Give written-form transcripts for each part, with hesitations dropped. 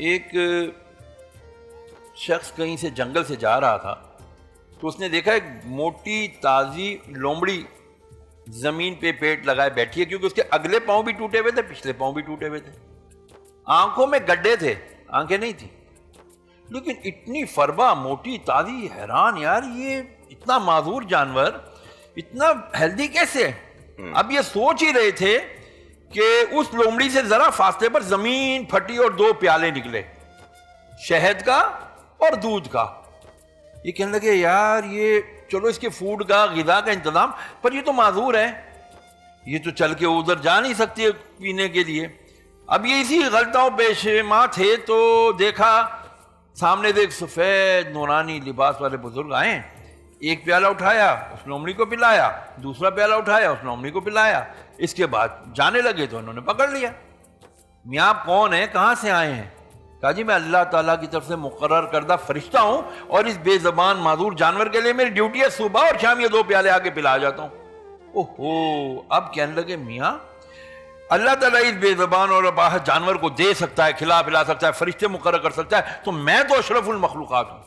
ایک شخص کہیں سے جنگل سے جا رہا تھا تو اس نے دیکھا ایک موٹی تازی لومڑی زمین پہ پیٹ لگائے بیٹھی ہے، کیونکہ اس کے اگلے پاؤں بھی ٹوٹے ہوئے تھے، پچھلے پاؤں بھی ٹوٹے ہوئے تھے، آنکھوں میں گڈھے تھے، آنکھیں نہیں تھی، لیکن اتنی فربا موٹی تازی، حیران یار یہ اتنا معذور جانور اتنا ہیلدی کیسے؟ اب یہ سوچ ہی رہے تھے کہ اس لومڑی سے ذرا فاصلے پر زمین پھٹی اور 2 پیالے نکلے، شہد کا اور دودھ کا۔ یہ کہنے لگے یار یہ چلو اس کے فوڈ کا، غذا کا انتظام، پر یہ تو معذور ہے، یہ تو چل کے ادھر جا نہیں سکتی پینے کے لیے۔ اب یہ اسی غلطوں پیشما تھے تو دیکھا سامنے سے ایک سفید نورانی لباس والے بزرگ آئے، ایک پیالہ اٹھایا اس لومڑی کو پلایا، دوسرا پیالہ اٹھایا اس لومڑی کو پلایا، اس کے بعد جانے لگے تو انہوں نے پکڑ لیا۔ میاں آپ کون ہیں، کہاں سے آئے ہیں؟ کہا جی میں اللہ تعالیٰ کی طرف سے مقرر کردہ فرشتہ ہوں اور اس بے زبان معذور جانور کے لیے میری ڈیوٹی ہے صبح اور شام یہ 2 پیالے آگے پلا جاتا ہوں۔ اوہو، اب کہنے لگے میاں اللہ تعالیٰ اس بے زبان اور اباحث جانور کو دے سکتا ہے، کھلا پلا سکتا ہے، فرشتے مقرر کر سکتا ہے، تو میں تو اشرف المخلوقات ہوں،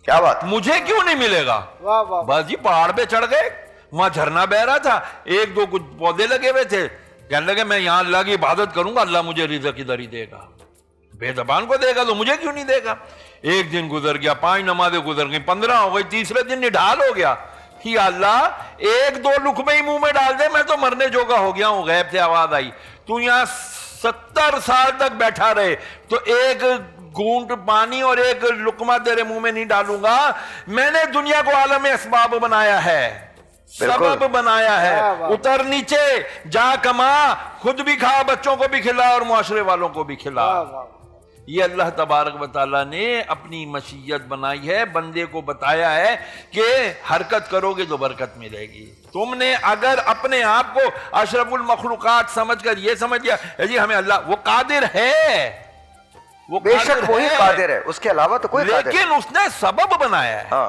کیا بات، مجھے کیوں نہیں ملے گا؟ بس جی پہاڑ پہ چڑھ گئے، وہاں جھرنا بہ رہا تھا، 1-2 کچھ پودے لگے ہوئے تھے، کہنے لگے میں یہاں اللہ کی عبادت کروں گا، اللہ مجھے رزق ادھر ہی دے گا، بے زبان کو دے گا تو مجھے کیوں نہیں دے گا؟ 1 دن گزر گیا، 5 نمازیں گزر گئی، 15 ہو گئی، تیسرے دن نڈھال ہو گیا، یا اللہ 1-2 لقمے ہی منہ میں ڈال دے، میں تو مرنے جوگا ہو گیا ہوں۔ غیب سے آواز آئی تو یہاں 70 سال تک بیٹھا رہے تو 1 گھونٹ پانی اور 1 لقمہ تیرے منہ میں نہیں ڈالوں گا۔ میں نے دنیا کو عالم اسباب بنایا ہے، سبب بنایا ہے، اتر نیچے جا کما، خود بھی کھا، بچوں کو بھی کھلا اور معاشرے والوں کو بھی کھلا۔ یہ اللہ تبارک و تعالیٰ نے اپنی مشیت بنائی ہے، بندے کو بتایا ہے کہ حرکت کرو گے تو برکت ملے گی۔ تم نے اگر اپنے آپ کو اشرف المخلوقات سمجھ کر یہ سمجھ لیا جی ہمیں اللہ، وہ قادر ہے، وہ بے شک وہی قادر ہے، اس کے علاوہ تو کوئی قادر لیکن اس نے سبب بنایا ہے۔